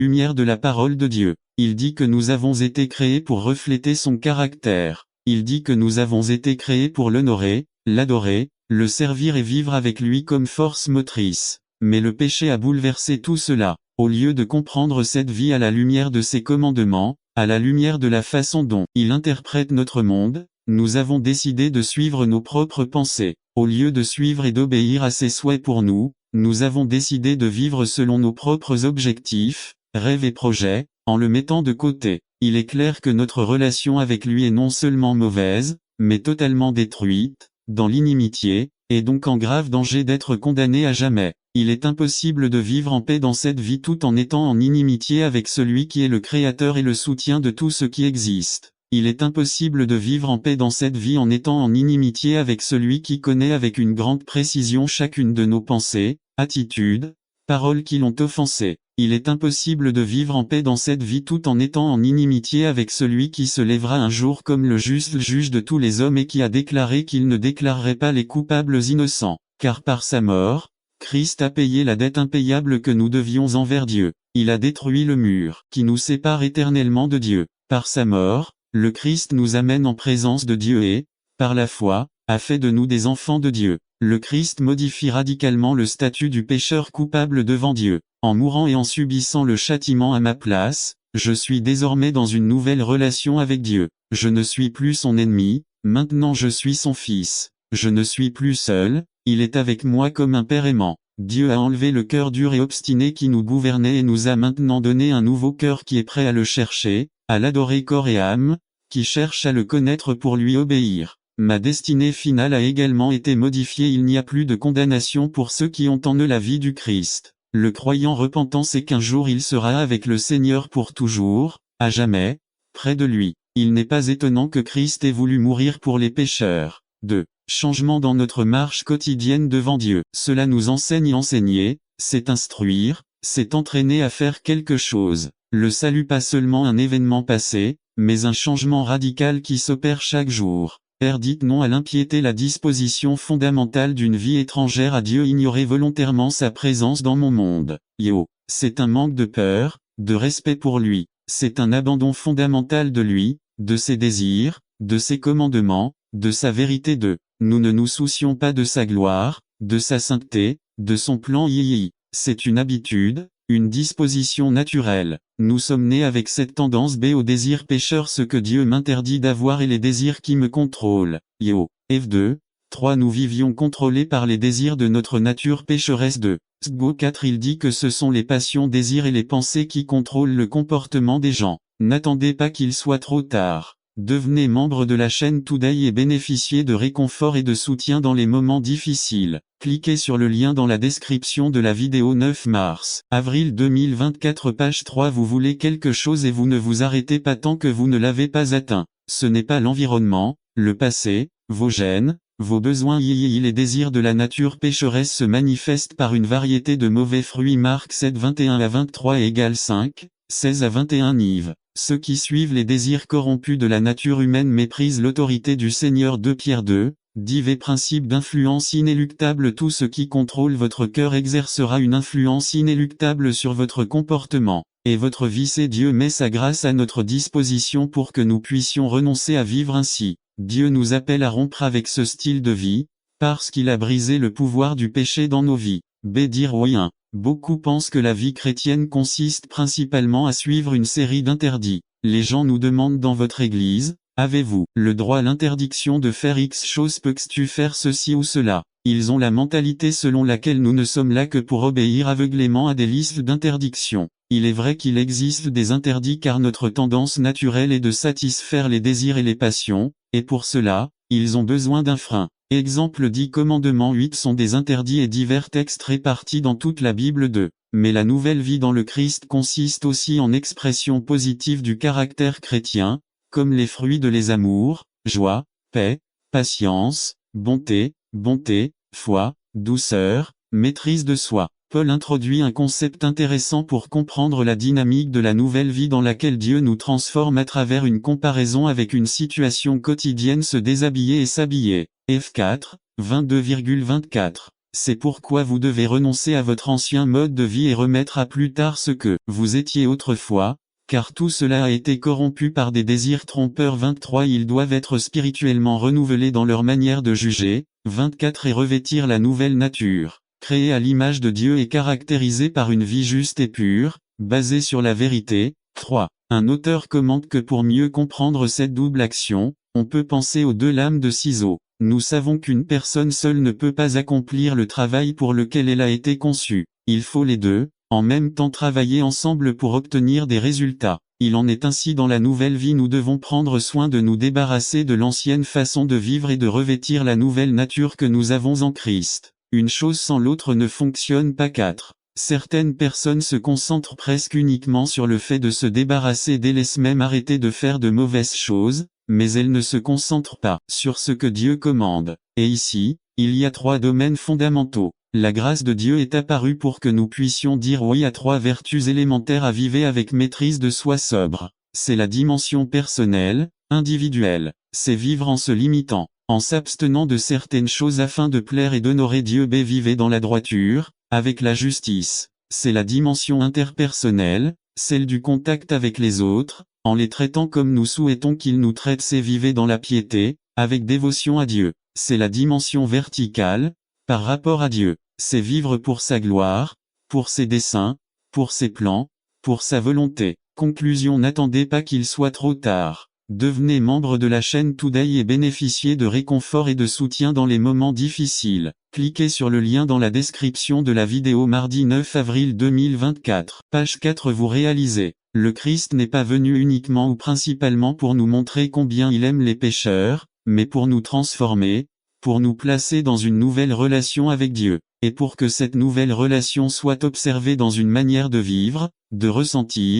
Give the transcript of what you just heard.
lumière de la parole de Dieu. Il dit que nous avons été créés pour refléter son caractère. Il dit que nous avons été créés pour l'honorer, l'adorer, le servir et vivre avec lui comme force motrice. Mais le péché a bouleversé tout cela. Au lieu de comprendre cette vie à la lumière de ses commandements, à la lumière de la façon dont il interprète notre monde, nous avons décidé de suivre nos propres pensées. Au lieu de suivre et d'obéir à ses souhaits pour nous, nous avons décidé de vivre selon nos propres objectifs, rêves et projets, en le mettant de côté. Il est clair que notre relation avec lui est non seulement mauvaise, mais totalement détruite, dans l'inimitié, et donc en grave danger d'être condamné à jamais. Il est impossible de vivre en paix dans cette vie tout en étant en inimitié avec celui qui est le créateur et le soutien de tout ce qui existe. Il est impossible de vivre en paix dans cette vie en étant en inimitié avec celui qui connaît avec une grande précision chacune de nos pensées, attitudes, paroles qui l'ont offensé. Il est impossible de vivre en paix dans cette vie tout en étant en inimitié avec celui qui se lèvera un jour comme le juste juge de tous les hommes et qui a déclaré qu'il ne déclarerait pas les coupables innocents. Car par sa mort, Christ a payé la dette impayable que nous devions envers Dieu. Il a détruit le mur qui nous sépare éternellement de Dieu. Par sa mort, le Christ nous amène en présence de Dieu et, par la foi, a fait de nous des enfants de Dieu. Le Christ modifie radicalement le statut du pécheur coupable devant Dieu. En mourant et en subissant le châtiment à ma place, je suis désormais dans une nouvelle relation avec Dieu. Je ne suis plus son ennemi, maintenant je suis son fils. Je ne suis plus seul, il est avec moi comme un père aimant. Dieu a enlevé le cœur dur et obstiné qui nous gouvernait et nous a maintenant donné un nouveau cœur qui est prêt à le chercher, à l'adorer corps et âme, qui cherche à le connaître pour lui obéir. Ma destinée finale a également été modifiée. Il n'y a plus de condamnation pour ceux qui ont en eux la vie du Christ. Le croyant repentant sait qu'un jour il sera avec le Seigneur pour toujours, à jamais, près de lui. Il n'est pas étonnant que Christ ait voulu mourir pour les pécheurs. 2. Changement dans notre marche quotidienne devant Dieu. Cela nous enseigne enseigner, c'est instruire, c'est entraîner à faire quelque chose. Le salut pas seulement un événement passé, mais un changement radical qui s'opère chaque jour. Dites non à l'impiété, la disposition fondamentale d'une vie étrangère à Dieu, ignorer volontairement sa présence dans mon monde. C'est un manque de peur, de respect pour lui. C'est un abandon fondamental de lui, de ses désirs, de ses commandements, de sa vérité de. Nous ne nous soucions pas de sa gloire, de sa sainteté, de son plan C'est une habitude, une disposition naturelle. Nous sommes nés avec cette tendance au désir pécheur, ce que Dieu m'interdit d'avoir et les désirs qui me contrôlent. F2, 3. Nous vivions contrôlés par les désirs de notre nature pécheresse. 4. Il dit que ce sont les passions, désirs et les pensées qui contrôlent le comportement des gens. N'attendez pas qu'il soit trop tard. Devenez membre de la chaîne Today et bénéficiez de réconfort et de soutien dans les moments difficiles. Cliquez sur le lien dans la description de la vidéo. 9 mars, avril 2024, page 3. Vous voulez quelque chose et vous ne vous arrêtez pas tant que vous ne l'avez pas atteint. Ce n'est pas l'environnement, le passé, vos gènes, vos besoins. Les désirs de la nature pécheresse se manifestent par une variété de mauvais fruits. Marc 7, 21 à 23 = 5, 16 à 21 Nive. Ceux qui suivent les désirs corrompus de la nature humaine méprisent l'autorité du Seigneur. 2 Pierre 2, Div principe d'influence inéluctable. Tout ce qui contrôle votre cœur exercera une influence inéluctable sur votre comportement, et votre vie. C'est Dieu met sa grâce à notre disposition pour que nous puissions renoncer à vivre ainsi. Dieu nous appelle à rompre avec ce style de vie, parce qu'il a brisé le pouvoir du péché dans nos vies. Dire oui. 1. Beaucoup pensent que la vie chrétienne consiste principalement à suivre une série d'interdits. Les gens nous demandent dans votre église, avez-vous le droit à l'interdiction de faire X chose? Peux-tu faire ceci ou cela? Ils ont la mentalité selon laquelle nous ne sommes là que pour obéir aveuglément à des listes d'interdictions. Il est vrai qu'il existe des interdits car notre tendance naturelle est de satisfaire les désirs et les passions, et pour cela, ils ont besoin d'un frein. Exemple 10 commandements 8 sont des interdits et divers textes répartis dans toute la Bible. 2. Mais la nouvelle vie dans le Christ consiste aussi en expression positive du caractère chrétien, comme les fruits de les amours, joie, paix, patience, bonté, foi, douceur, maîtrise de soi. Paul introduit un concept intéressant pour comprendre la dynamique de la nouvelle vie dans laquelle Dieu nous transforme à travers une comparaison avec une situation quotidienne: se déshabiller et s'habiller. F4, 22,24. C'est pourquoi vous devez renoncer à votre ancien mode de vie et remettre à plus tard ce que vous étiez autrefois, car tout cela a été corrompu par des désirs trompeurs. 23 Ils doivent être spirituellement renouvelés dans leur manière de juger. 24 Et revêtir la nouvelle nature, créée à l'image de Dieu et caractérisée par une vie juste et pure, basée sur la vérité. 3. Un auteur commente que pour mieux comprendre cette double action, on peut penser aux deux lames de ciseaux. Nous savons qu'une personne seule ne peut pas accomplir le travail pour lequel elle a été conçue. Il faut les deux, en même temps travailler ensemble pour obtenir des résultats. Il en est ainsi dans la nouvelle vie. Nous devons prendre soin de nous débarrasser de l'ancienne façon de vivre et de revêtir la nouvelle nature que nous avons en Christ. Une chose sans l'autre ne fonctionne pas. 4. Certaines personnes se concentrent presque uniquement sur le fait de se débarrasser et laissent même arrêter de faire de mauvaises choses, mais elles ne se concentrent pas sur ce que Dieu commande. Et ici, il y a 3 domaines fondamentaux. La grâce de Dieu est apparue pour que nous puissions dire oui à 3 vertus élémentaires à vivre avec maîtrise de soi sobre. C'est la dimension personnelle, individuelle. C'est vivre en se limitant, en s'abstenant de certaines choses afin de plaire et d'honorer Dieu. B. Vivez dans la droiture, avec la justice. C'est la dimension interpersonnelle, celle du contact avec les autres, en les traitant comme nous souhaitons qu'ils nous traitent. C'est vivre dans la piété, avec dévotion à Dieu. C'est la dimension verticale, par rapport à Dieu. C'est vivre pour sa gloire, pour ses desseins, pour ses plans, pour sa volonté. Conclusion. N'attendez pas qu'il soit trop tard. Devenez membre de la chaîne Today et bénéficiez de réconfort et de soutien dans les moments difficiles. Cliquez sur le lien dans la description de la vidéo. Mardi 9 avril 2024. Page 4. Vous réalisez, le Christ n'est pas venu uniquement ou principalement pour nous montrer combien il aime les pécheurs, mais pour nous transformer, pour nous placer dans une nouvelle relation avec Dieu, et pour que cette nouvelle relation soit observée dans une manière de vivre, de ressentir,